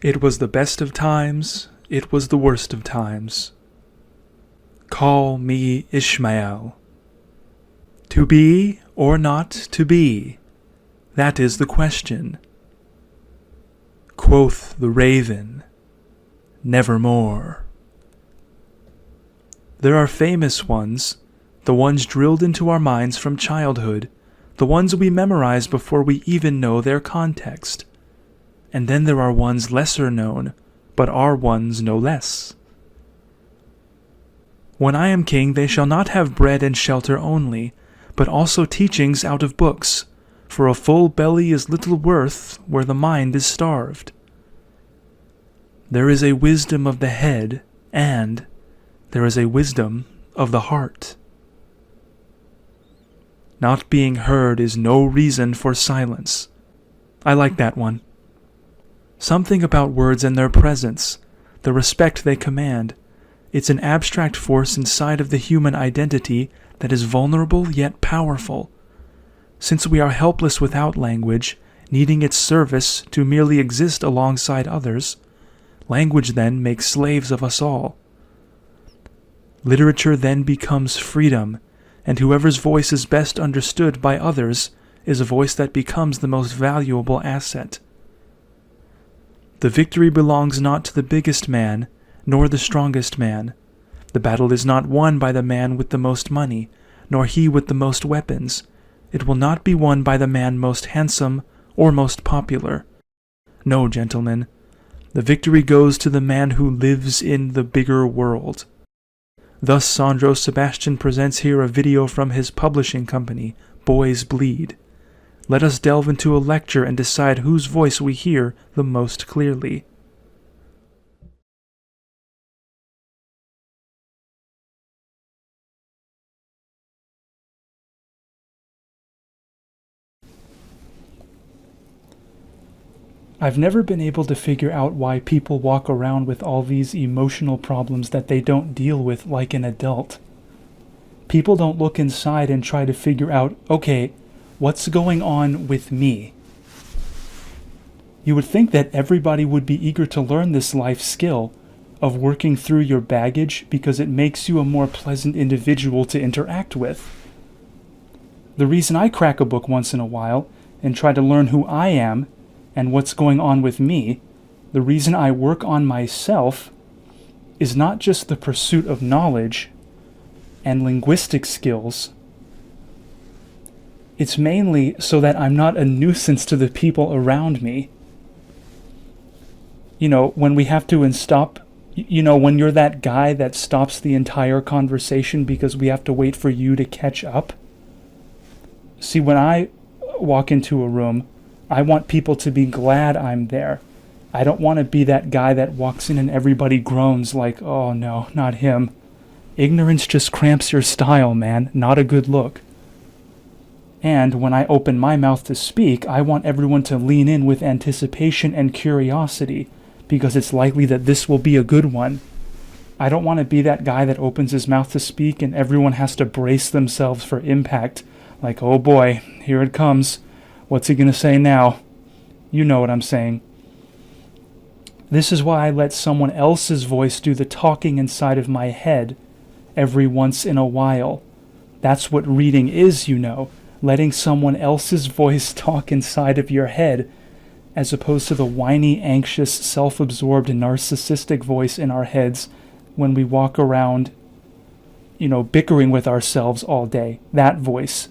It was the best of times, it was the worst of times. Call me Ishmael. To be or not to be, that is the question. Quoth the raven, nevermore. There are famous ones, the ones drilled into our minds from childhood, the ones we memorize before we even know their context. And then there are ones lesser known, but are ones no less. When I am king, they shall not have bread and shelter only, but also teachings out of books, for a full belly is little worth where the mind is starved. There is a wisdom of the head, and there is a wisdom of the heart. Not being heard is no reason for silence. I like that one. Something about words and their presence, the respect they command. It's an abstract force inside of the human identity that is vulnerable yet powerful. Since we are helpless without language, needing its service to merely exist alongside others, language then makes slaves of us all. Literature then becomes freedom, and whoever's voice is best understood by others is a voice that becomes the most valuable asset. The victory belongs not to the biggest man, nor the strongest man. The battle is not won by the man with the most money, nor he with the most weapons. It will not be won by the man most handsome or most popular. No, gentlemen, the victory goes to the man who lives in the bigger world. Thus Sandro Sebastian presents here a video from his publishing company, Boys Bleed. Let us delve into a lecture and decide whose voice we hear the most clearly. I've never been able to figure out why people walk around with all these emotional problems that they don't deal with like an adult. People don't look inside and try to figure out, okay, what's going on with me? You would think that everybody would be eager to learn this life skill of working through your baggage because it makes you a more pleasant individual to interact with. The reason I crack a book once in a while and try to learn who I am and what's going on with me, the reason I work on myself is not just the pursuit of knowledge and linguistic skills. It's mainly so that I'm not a nuisance to the people around me. You know, when we have to stop, when you're that guy that stops the entire conversation because we have to wait for you to catch up. See, when I walk into a room, I want people to be glad I'm there. I don't want to be that guy that walks in and everybody groans like, oh no, not him. Ignorance just cramps your style, man. Not a good look. And when I open my mouth to speak, I want everyone to lean in with anticipation and curiosity, because it's likely that this will be a good one. I don't want to be that guy that opens his mouth to speak and everyone has to brace themselves for impact. Like, oh boy, here it comes. What's he going to say now? You know what I'm saying. This is why I let someone else's voice do the talking inside of my head every once in a while. That's what reading is, letting someone else's voice talk inside of your head, as opposed to the whiny, anxious, self-absorbed, narcissistic voice in our heads when we walk around, bickering with ourselves all day. That voice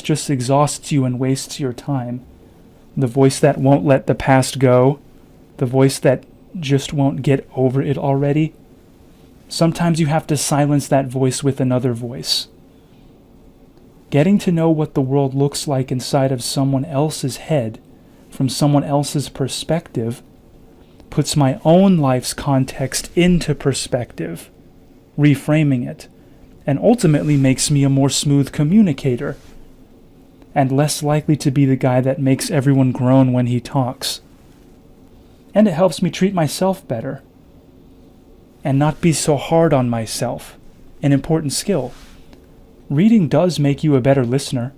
just exhausts you and wastes your time. The voice that won't let the past go, the voice that just won't get over it already. Sometimes you have to silence that voice with another voice. Getting to know what the world looks like inside of someone else's head, from someone else's perspective, puts my own life's context into perspective, reframing it, and ultimately makes me a more smooth communicator, and less likely to be the guy that makes everyone groan when he talks. And it helps me treat myself better, and not be so hard on myself, an important skill. Reading does make you a better listener.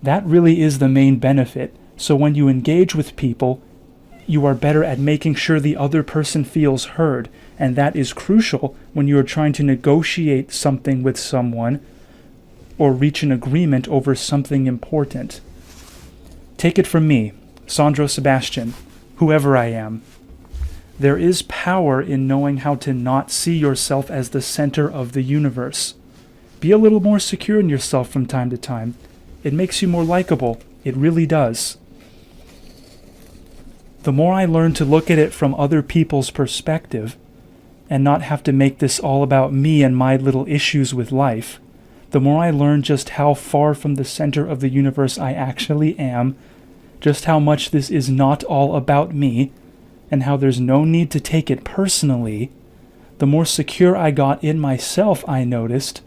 That really is the main benefit. So when you engage with people, You are better at making sure the other person feels heard, and that is crucial when you are trying to negotiate something with someone or reach an agreement over something important. Take it from me, Sandro Sebastian, whoever I am. There is power in knowing how to not see yourself as the center of the universe. Be a little more secure in yourself from time to time. It makes you more likable. It really does. The more I learn to look at it from other people's perspective and not have to make this all about me and my little issues with life, the more I learn just how far from the center of the universe I actually am, just how much this is not all about me, and how there's no need to take it personally, the more secure I got in myself, I noticed.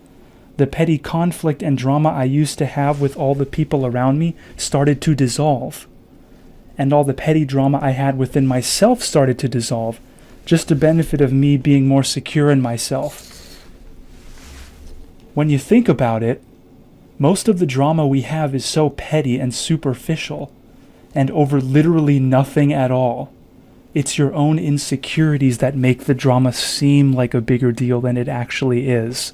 The petty conflict and drama I used to have with all the people around me started to dissolve. And all the petty drama I had within myself started to dissolve, just to benefit of me being more secure in myself. When you think about it, most of the drama we have is so petty and superficial, and over literally nothing at all. It's your own insecurities that make the drama seem like a bigger deal than it actually is.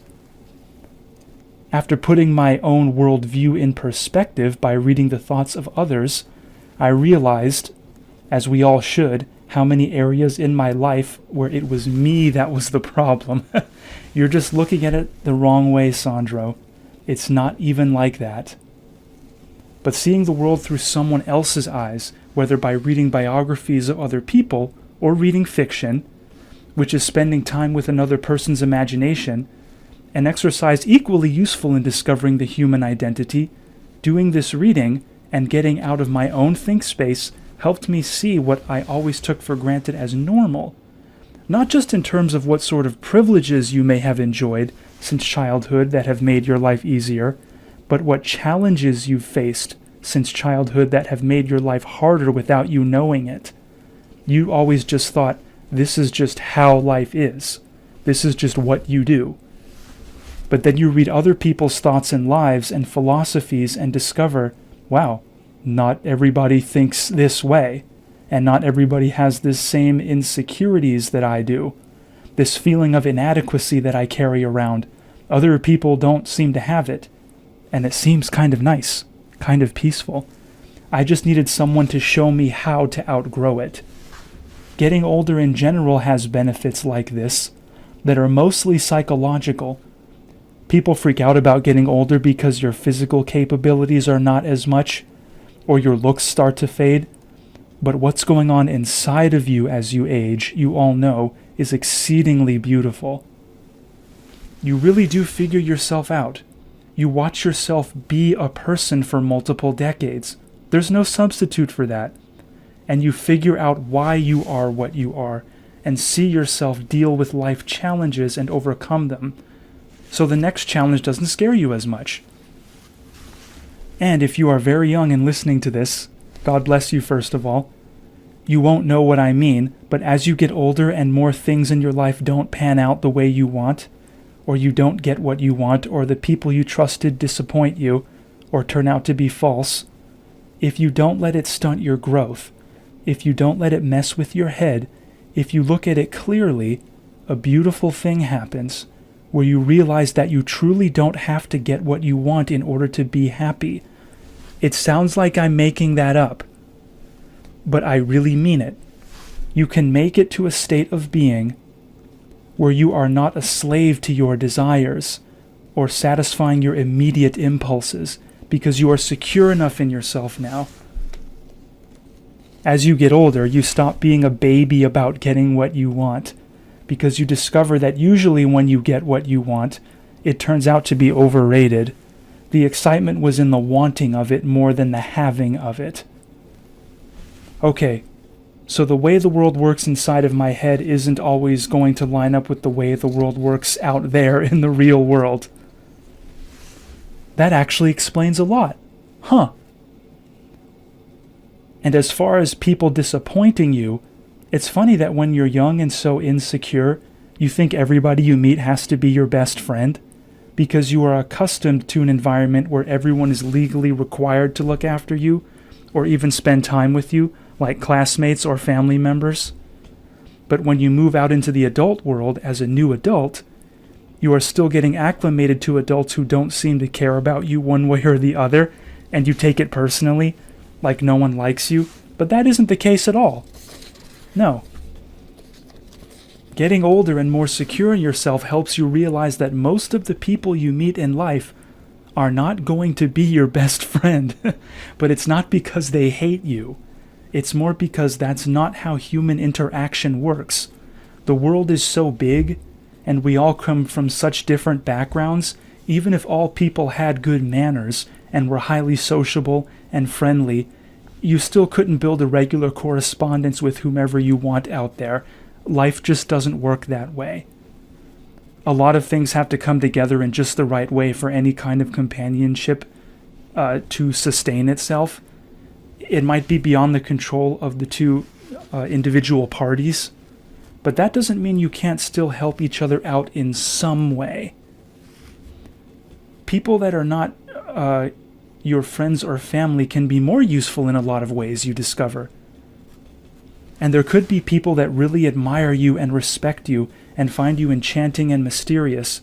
After putting my own worldview in perspective by reading the thoughts of others, I realized, as we all should, how many areas in my life where it was me that was the problem. You're just looking at it the wrong way, Sandro. It's not even like that. But seeing the world through someone else's eyes, whether by reading biographies of other people or reading fiction, which is spending time with another person's imagination, an exercise equally useful in discovering the human identity, doing this reading and getting out of my own think space helped me see what I always took for granted as normal, not just in terms of what sort of privileges you may have enjoyed since childhood that have made your life easier, but what challenges you've faced since childhood that have made your life harder without you knowing it. You always just thought, this is just how life is. This is just what you do. But then you read other people's thoughts and lives and philosophies and discover, wow, not everybody thinks this way, and not everybody has this same insecurities that I do. This feeling of inadequacy that I carry around. Other people don't seem to have it. And it seems kind of nice, kind of peaceful. I just needed someone to show me how to outgrow it. Getting older in general has benefits like this that are mostly psychological. People freak out about getting older because your physical capabilities are not as much, or your looks start to fade. But what's going on inside of you as you age, you all know, is exceedingly beautiful. You really do figure yourself out. You watch yourself be a person for multiple decades. There's no substitute for that. And you figure out why you are what you are, and see yourself deal with life challenges and overcome them. So the next challenge doesn't scare you as much. And if you are very young and listening to this, God bless you first of all, you won't know what I mean, but as you get older and more things in your life don't pan out the way you want, or you don't get what you want, or the people you trusted disappoint you, or turn out to be false, if you don't let it stunt your growth, if you don't let it mess with your head, if you look at it clearly, a beautiful thing happens, where you realize that you truly don't have to get what you want in order to be happy. It sounds like I'm making that up, but I really mean it. You can make it to a state of being where you are not a slave to your desires or satisfying your immediate impulses because you are secure enough in yourself now. As you get older, you stop being a baby about getting what you want because you discover that usually when you get what you want, it turns out to be overrated. The excitement was in the wanting of it more than the having of it. Okay, so the way the world works inside of my head isn't always going to line up with the way the world works out there in the real world. That actually explains a lot. Huh. And as far as people disappointing you, it's funny that when you're young and so insecure, you think everybody you meet has to be your best friend, because you are accustomed to an environment where everyone is legally required to look after you, or even spend time with you, like classmates or family members. But when you move out into the adult world as a new adult, you are still getting acclimated to adults who don't seem to care about you one way or the other, and you take it personally, like no one likes you. But that isn't the case at all. No. Getting older and more secure in yourself helps you realize that most of the people you meet in life are not going to be your best friend. But it's not because they hate you. It's more because that's not how human interaction works. The world is so big, and we all come from such different backgrounds. Even if all people had good manners and were highly sociable and friendly, you still couldn't build a regular correspondence with whomever you want out there. Life just doesn't work that way. A lot of things have to come together in just the right way for any kind of companionship to sustain itself. It might be beyond the control of the two individual parties, but that doesn't mean you can't still help each other out in some way. People that are not your friends or family can be more useful in a lot of ways, you discover. And there could be people that really admire you and respect you and find you enchanting and mysterious,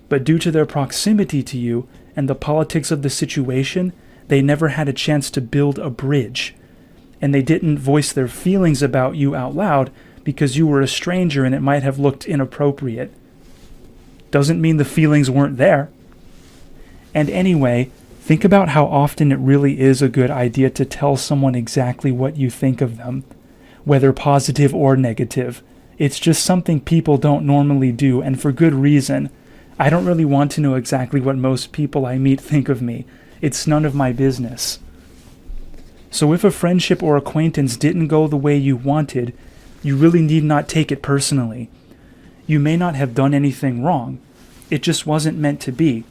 but due to their proximity to you and the politics of the situation, they never had a chance to build a bridge. And they didn't voice their feelings about you out loud because you were a stranger and it might have looked inappropriate. Doesn't mean the feelings weren't there. And anyway, think about how often it really is a good idea to tell someone exactly what you think of them, whether positive or negative. It's just something people don't normally do, and for good reason. I don't really want to know exactly what most people I meet think of me. It's none of my business. So if a friendship or acquaintance didn't go the way you wanted, you really need not take it personally. You may not have done anything wrong. It just wasn't meant to be.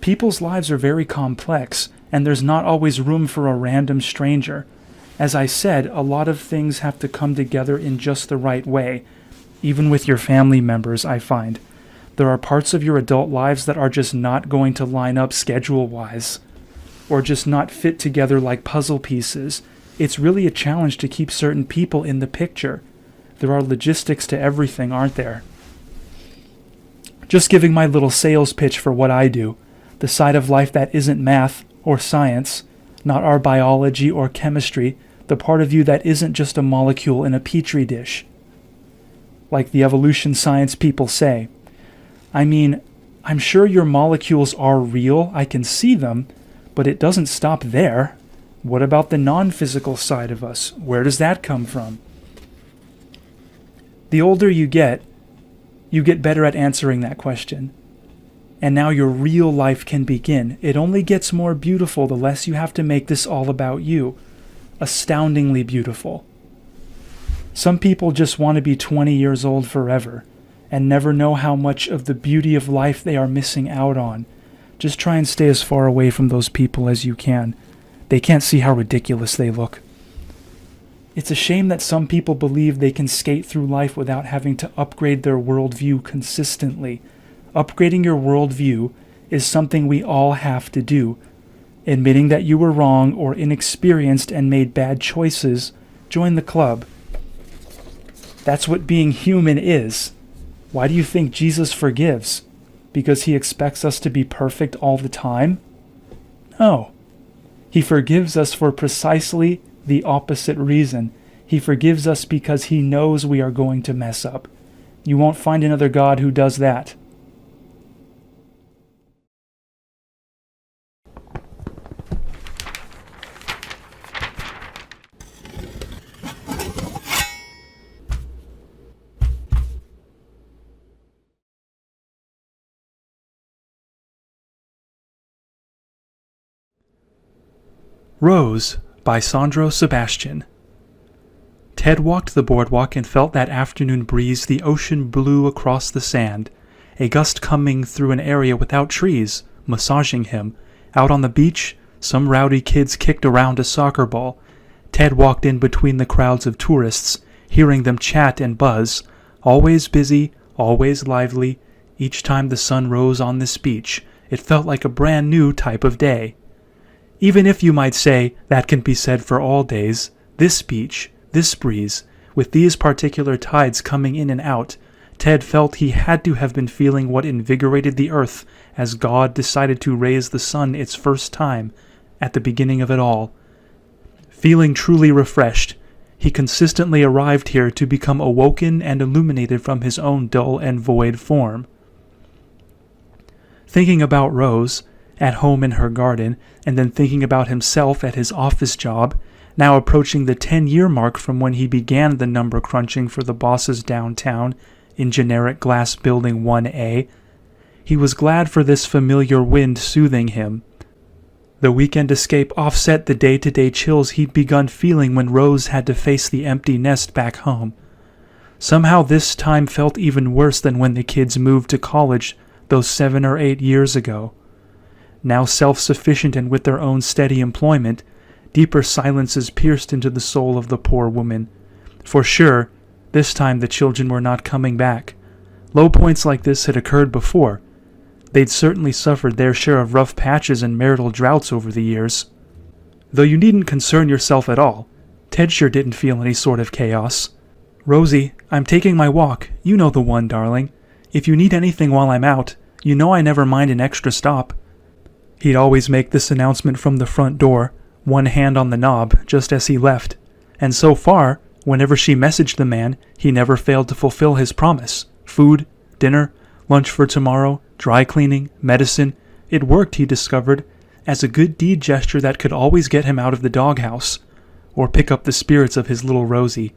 People's lives are very complex, and there's not always room for a random stranger. As I said, a lot of things have to come together in just the right way. Even with your family members, I find. There are parts of your adult lives that are just not going to line up schedule-wise, or just not fit together like puzzle pieces. It's really a challenge to keep certain people in the picture. There are logistics to everything, aren't there? Just giving my little sales pitch for what I do, the side of life that isn't math or science, not our biology or chemistry, the part of you that isn't just a molecule in a petri dish, like the evolution science people say. I mean, I'm sure your molecules are real, I can see them, but it doesn't stop there. What about the non-physical side of us? Where does that come from? The older you get better at answering that question. And now your real life can begin. It only gets more beautiful the less you have to make this all about you. Astoundingly beautiful. Some people just want to be 20 years old forever and never know how much of the beauty of life they are missing out on. Just try and stay as far away from those people as you can. They can't see how ridiculous they look. It's a shame that some people believe they can skate through life without having to upgrade their worldview consistently. Upgrading your worldview is something we all have to do. Admitting that you were wrong or inexperienced and made bad choices, join the club. That's what being human is. Why do you think Jesus forgives? Because he expects us to be perfect all the time? No. He forgives us for precisely the opposite reason. He forgives us because he knows we are going to mess up. You won't find another God who does that. Rose by Sandro Sebastian. Ted walked the boardwalk and felt that afternoon breeze the ocean blew across the sand, a gust coming through an area without trees, massaging him. Out on the beach, some rowdy kids kicked around a soccer ball. Ted walked in between the crowds of tourists, hearing them chat and buzz, always busy, always lively. Each time the sun rose on this beach, it felt like a brand new type of day. Even if you might say that can be said for all days, this beach, This breeze, with these particular tides coming in and out, Ted felt he had to have been feeling what invigorated the earth as God decided to raise the sun its first time at the beginning of it all. Feeling truly refreshed, he consistently arrived here to become awoken and illuminated from his own dull and void form. Thinking about Rose, at home in her garden, and then thinking about himself at his office job, now approaching the 10-year mark from when he began the number crunching for the bosses downtown in generic glass building 1A, he was glad for this familiar wind soothing him. The weekend escape offset the day-to-day chills he'd begun feeling when Rose had to face the empty nest back home. Somehow this time felt even worse than when the kids moved to college those 7 or 8 years ago. Now self-sufficient and with their own steady employment, deeper silences pierced into the soul of the poor woman. For sure, this time the children were not coming back. Low points like this had occurred before. They'd certainly suffered their share of rough patches and marital droughts over the years. Though you needn't concern yourself at all, Ted sure didn't feel any sort of chaos. "Rosie, I'm taking my walk. You know the one, darling. If you need anything while I'm out, you know I never mind an extra stop." He'd always make this announcement from the front door, one hand on the knob, just as he left. And so far, whenever she messaged the man, he never failed to fulfill his promise. Food, dinner, lunch for tomorrow, dry cleaning, medicine. It worked, he discovered, as a good deed gesture that could always get him out of the doghouse, or pick up the spirits of his little Rosie.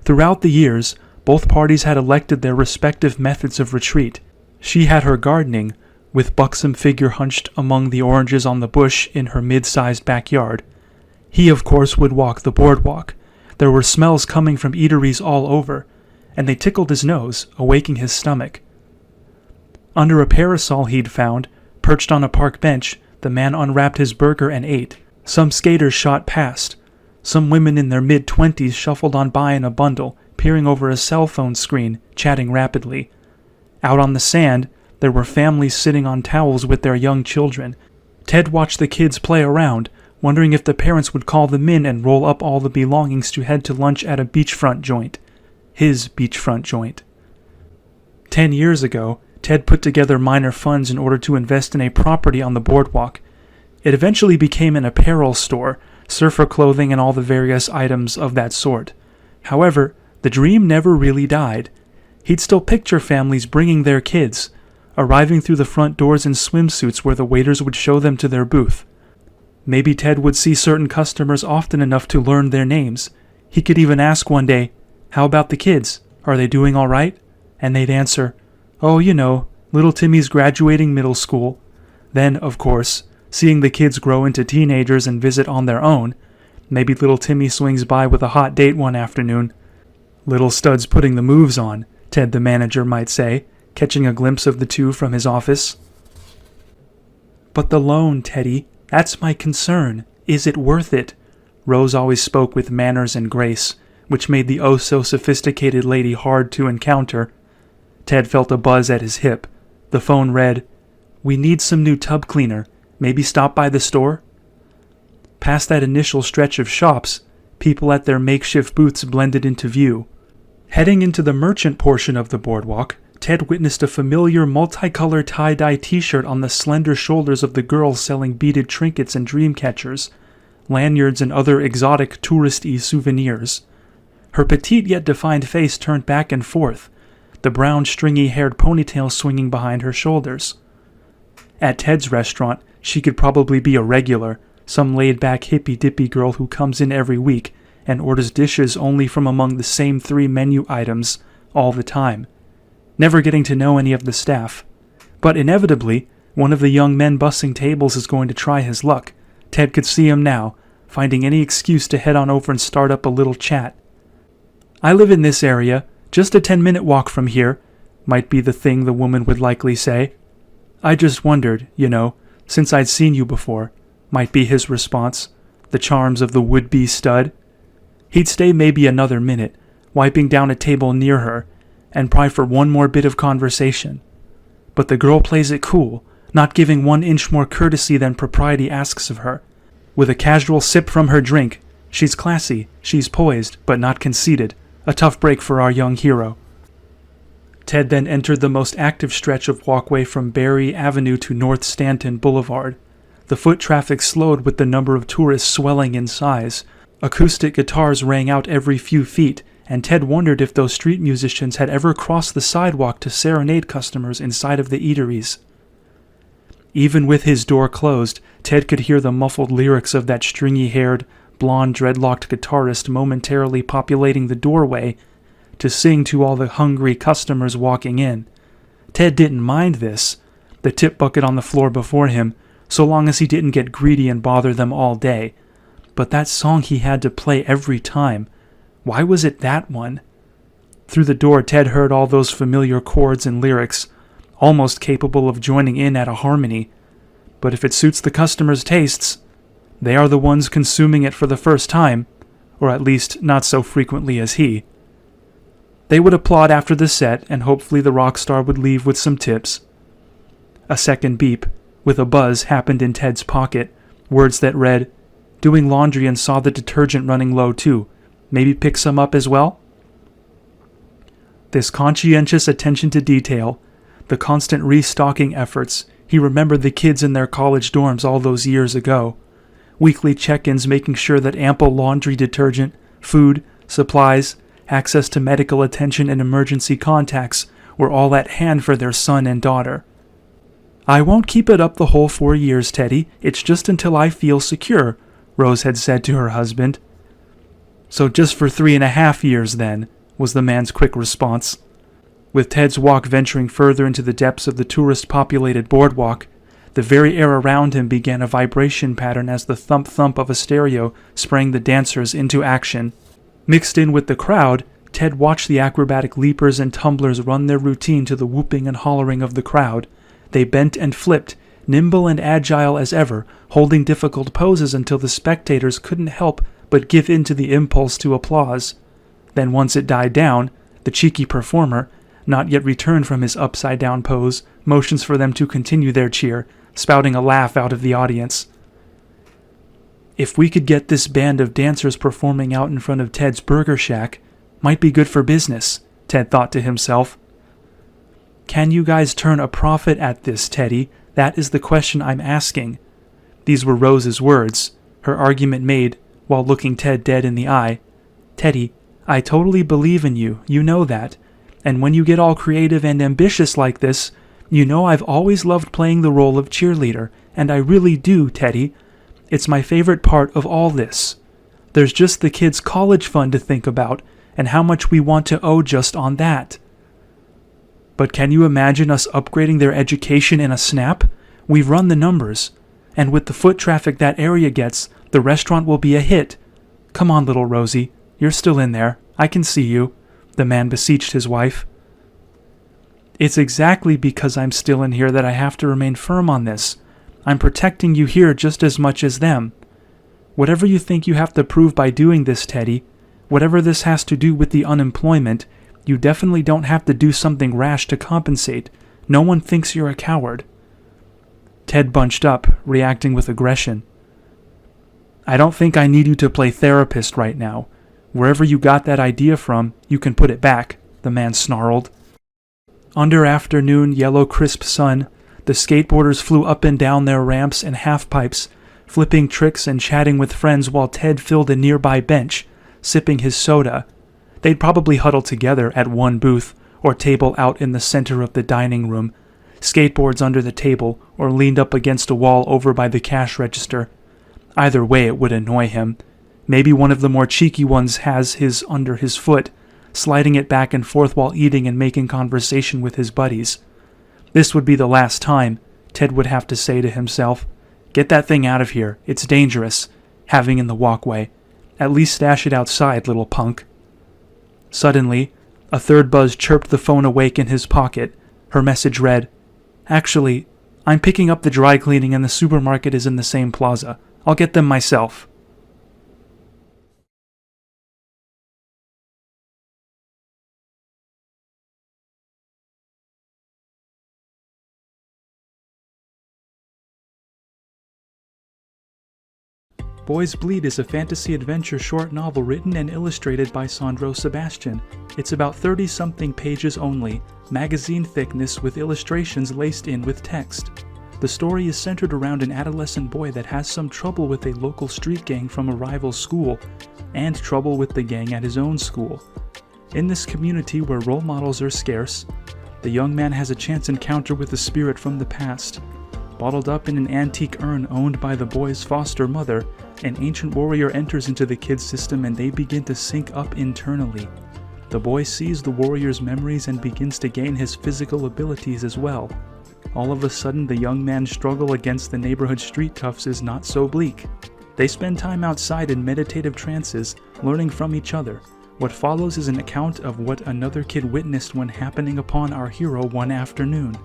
Throughout the years, both parties had elected their respective methods of retreat. She had her gardening, with buxom figure hunched among the oranges on the bush in her mid-sized backyard. He, of course, would walk the boardwalk. There were smells coming from eateries all over, and they tickled his nose, awaking his stomach. Under a parasol he'd found, perched on a park bench, the man unwrapped his burger and ate. Some skaters shot past. Some women in their mid-20s shuffled on by in a bundle, peering over a cell phone screen, chatting rapidly. Out on the sand, there were families sitting on towels with their young children. Ted watched the kids play around, wondering if the parents would call them in and roll up all the belongings to head to lunch at a beachfront joint. His beachfront joint. 10 years ago, Ted put together minor funds in order to invest in a property on the boardwalk. It eventually became an apparel store, surfer clothing and all the various items of that sort. However, the dream never really died. He'd still picture families bringing their kids, arriving through the front doors in swimsuits where the waiters would show them to their booth. Maybe Ted would see certain customers often enough to learn their names. He could even ask one day, "How about the kids? Are they doing all right?" And they'd answer, "Oh, you know, little Timmy's graduating middle school." Then, of course, seeing the kids grow into teenagers and visit on their own, maybe little Timmy swings by with a hot date one afternoon. "Little stud's putting the moves on," Ted the manager might say, catching a glimpse of the two from his office. "But the loan, Teddy, that's my concern. Is it worth it?" Rose always spoke with manners and grace, which made the oh-so-sophisticated lady hard to encounter. Ted felt a buzz at his hip. The phone read, "We need some new tub cleaner. Maybe stop by the store?" Past that initial stretch of shops, people at their makeshift booths blended into view. Heading into the merchant portion of the boardwalk, Ted witnessed a familiar multicolored tie-dye t-shirt on the slender shoulders of the girl selling beaded trinkets and dream catchers, lanyards and other exotic tourist-y souvenirs. Her petite yet defined face turned back and forth, the brown stringy-haired ponytail swinging behind her shoulders. At Ted's restaurant, she could probably be a regular, some laid-back hippy-dippy girl who comes in every week and orders dishes only from among the same 3 menu items all the time, never getting to know any of the staff. But inevitably, one of the young men bussing tables is going to try his luck. Ted could see him now, finding any excuse to head on over and start up a little chat. "I live in this area, just a 10-minute walk from here," might be the thing the woman would likely say. "I just wondered, you know, since I'd seen you before," might be his response, the charms of the would-be stud. He'd stay maybe another minute, wiping down a table near her, and pry for one more bit of conversation. But the girl plays it cool, not giving 1 inch more courtesy than propriety asks of her. With a casual sip from her drink, She's classy, she's poised, but not conceited. A tough break for our young hero. Ted then entered the most active stretch of walkway from Berry Avenue to North Stanton Boulevard. The foot traffic slowed with the number of tourists swelling in size. Acoustic guitars rang out every few feet, and Ted wondered if those street musicians had ever crossed the sidewalk to serenade customers inside of the eateries. Even with his door closed, Ted could hear the muffled lyrics of that stringy-haired, blonde, dreadlocked guitarist momentarily populating the doorway to sing to all the hungry customers walking in. Ted didn't mind this, the tip bucket on the floor before him, so long as he didn't get greedy and bother them all day. But that song he had to play every time, why was it that one? Through the door, Ted heard all those familiar chords and lyrics, almost capable of joining in at a harmony. But if it suits the customer's tastes, they are the ones consuming it for the first time, or at least not so frequently as he. They would applaud after the set, and hopefully the rock star would leave with some tips. A second beep, with a buzz, happened in Ted's pocket, words that read, "Doing laundry and saw the detergent running low too. Maybe pick some up as well?" This conscientious attention to detail, the constant restocking efforts, he remembered the kids in their college dorms all those years ago. Weekly check-ins making sure that ample laundry detergent, food, supplies, access to medical attention and emergency contacts were all at hand for their son and daughter. "I won't keep it up the whole 4 years, Teddy. It's just until I feel secure," Rose had said to her husband. "So just for 3.5 years, then," was the man's quick response. With Ted's walk venturing further into the depths of the tourist-populated boardwalk, the very air around him began a vibration pattern as the thump-thump of a stereo sprang the dancers into action. Mixed in with the crowd, Ted watched the acrobatic leapers and tumblers run their routine to the whooping and hollering of the crowd. They bent and flipped, nimble and agile as ever, holding difficult poses until the spectators couldn't help but give in to the impulse to applause. Then once it died down, the cheeky performer, not yet returned from his upside-down pose, motions for them to continue their cheer, spouting a laugh out of the audience. If we could get this band of dancers performing out in front of Ted's Burger Shack, might be good for business, Ted thought to himself. Can you guys turn a profit at this, Teddy? That is the question I'm asking. These were Rose's words, her argument made while looking Ted dead in the eye. Teddy, I totally believe in you, you know that. And when you get all creative and ambitious like this, you know I've always loved playing the role of cheerleader, and I really do, Teddy. It's my favorite part of all this. There's just the kids' college fund to think about, and how much we want to owe just on that. But can you imagine us upgrading their education in a snap? We've run the numbers, and with the foot traffic that area gets, the restaurant will be a hit. Come on, little Rosie, you're still in there. I can see you, the man beseeched his wife. It's exactly because I'm still in here that I have to remain firm on this. I'm protecting you here just as much as them. Whatever you think you have to prove by doing this, Teddy, whatever this has to do with the unemployment, you definitely don't have to do something rash to compensate. No one thinks you're a coward. Ted bunched up, reacting with aggression. I don't think I need you to play therapist right now. Wherever you got that idea from, you can put it back, the man snarled. Under afternoon yellow crisp sun, the skateboarders flew up and down their ramps and half-pipes, flipping tricks and chatting with friends while Ted filled a nearby bench, sipping his soda. They'd probably huddle together at one booth or table out in the center of the dining room, skateboards under the table or leaned up against a wall over by the cash register. Either way it would annoy him. Maybe one of the more cheeky ones has his under his foot, sliding it back and forth while eating and making conversation with his buddies. This would be the last time, Ted would have to say to himself. Get that thing out of here. It's dangerous. Having in the walkway. At least stash it outside, little punk. Suddenly, a third buzz chirped the phone awake in his pocket. Her message read, Actually, I'm picking up the dry cleaning and the supermarket is in the same plaza. I'll get them myself. Boys Bleed is a fantasy adventure short novel written and illustrated by Sandro Sebastian. It's about 30-something pages only, magazine thickness with illustrations laced in with text. The story is centered around an adolescent boy that has some trouble with a local street gang from a rival school, and trouble with the gang at his own school. In this community where role models are scarce, the young man has a chance encounter with a spirit from the past. Bottled up in an antique urn owned by the boy's foster mother, an ancient warrior enters into the kid's system and they begin to sync up internally. The boy sees the warrior's memories and begins to gain his physical abilities as well. All of a sudden, the young man's struggle against the neighborhood street toughs is not so bleak. They spend time outside in meditative trances, learning from each other. What follows is an account of what another kid witnessed when happening upon our hero one afternoon.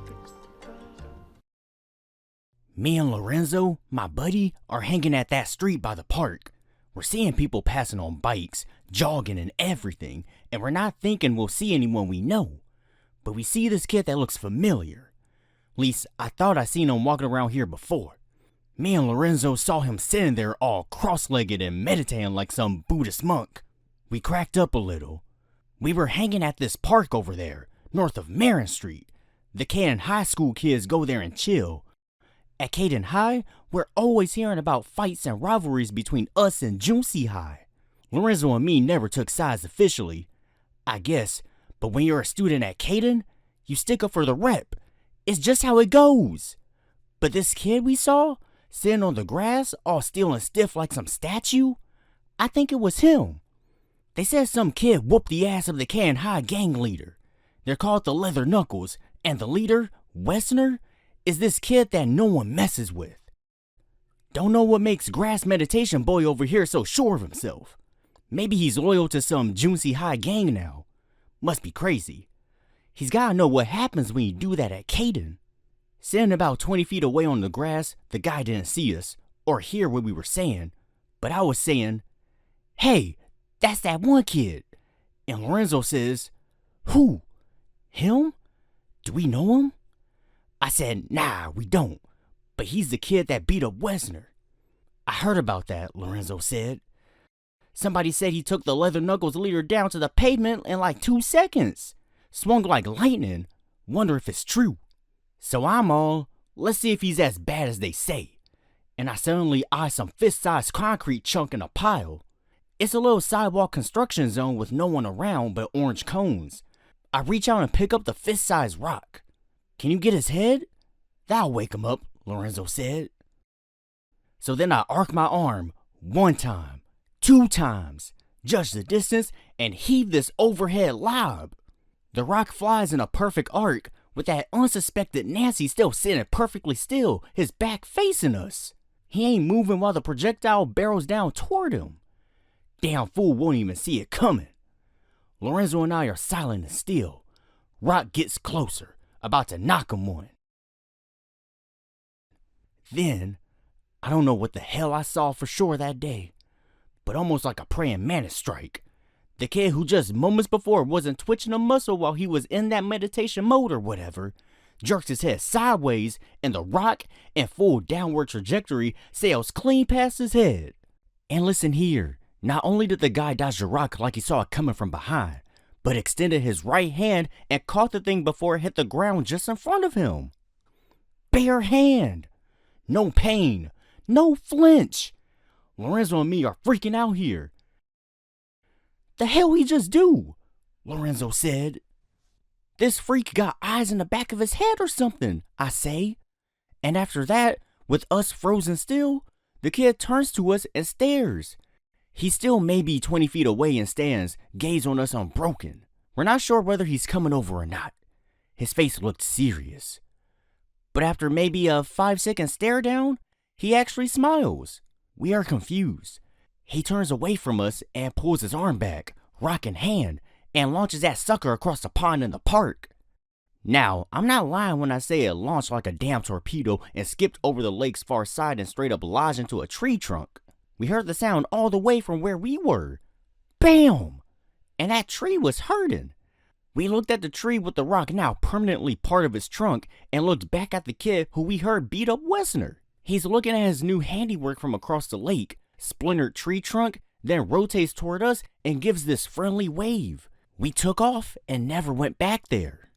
Me and Lorenzo, my buddy, are hanging at that street by the park. We're seeing people passing on bikes, jogging and everything, and we're not thinking we'll see anyone we know. But we see this kid that looks familiar. At least, I thought I seen him walking around here before. Me and Lorenzo saw him sitting there all cross-legged and meditating like some Buddhist monk. We cracked up a little. We were hanging at this park over there, north of Marin Street. The Caden High School kids go there and chill. At Caden High, we're always hearing about fights and rivalries between us and Junsi High. Lorenzo and me never took sides officially, I guess, but when you're a student at Caden, you stick up for the rep. It's just how it goes. But this kid we saw, sitting on the grass, all still and stiff like some statue, I think it was him. They said some kid whooped the ass of the Caden High gang leader. They're called the Leather Knuckles, and the leader, Westerner, is this kid that no one messes with. Don't know what makes Grass Meditation Boy over here so sure of himself. Maybe he's loyal to some Junsi High gang now. Must be crazy. He's gotta know what happens when you do that at Caden. Sitting about 20 feet away on the grass, the guy didn't see us, or hear what we were saying, but I was saying, "Hey, that's that one kid." And Lorenzo says, "Who? Him? Do we know him?" I said, "Nah, we don't, but he's the kid that beat up Wesner." "I heard about that," Lorenzo said. "Somebody said he took the Leather Knuckles leader down to the pavement in like 2 seconds. Swung like lightning. Wonder if it's true." So I'm all, let's see if he's as bad as they say. And I suddenly eye some fist-sized concrete chunk in a pile. It's a little sidewalk construction zone with no one around but orange cones. I reach out and pick up the fist-sized rock. "Can you get his head?" "That'll wake him up," Lorenzo said. So then I arc my arm 1 time, 2 times, judge the distance, and heave this overhead lob. The rock flies in a perfect arc with that unsuspected Nancy still sitting perfectly still, his back facing us. He ain't moving while the projectile barrels down toward him. Damn fool won't even see it coming. Lorenzo and I are silent and still. Rock gets closer, about to knock him one. Then, I don't know what the hell I saw for sure that day, but almost like a praying mantis strike. The kid who just moments before wasn't twitching a muscle while he was in that meditation mode or whatever, jerks his head sideways and the rock in full downward trajectory sails clean past his head. And listen here, not only did the guy dodge the rock like he saw it coming from behind, but extended his right hand and caught the thing before it hit the ground just in front of him. Bare hand. No pain. No flinch. Lorenzo and me are freaking out here. "The hell he just do?" Lorenzo said. "This freak got eyes in the back of his head or something," I say. And after that, with us frozen still, the kid turns to us and stares. He's still maybe 20 feet away and stands, gaze on us unbroken. We're not sure whether he's coming over or not. His face looked serious. But after maybe a 5-second stare down, he actually smiles. We are confused. He turns away from us and pulls his arm back, rock in hand, and launches that sucker across the pond in the park. Now, I'm not lying when I say it launched like a damn torpedo and skipped over the lake's far side and straight up lodged into a tree trunk. We heard the sound all the way from where we were. Bam! And that tree was hurting. We looked at the tree with the rock now permanently part of its trunk and looked back at the kid who we heard beat up Wesner. He's looking at his new handiwork from across the lake, splintered tree trunk, then rotates toward us and gives this friendly wave. We took off and never went back there.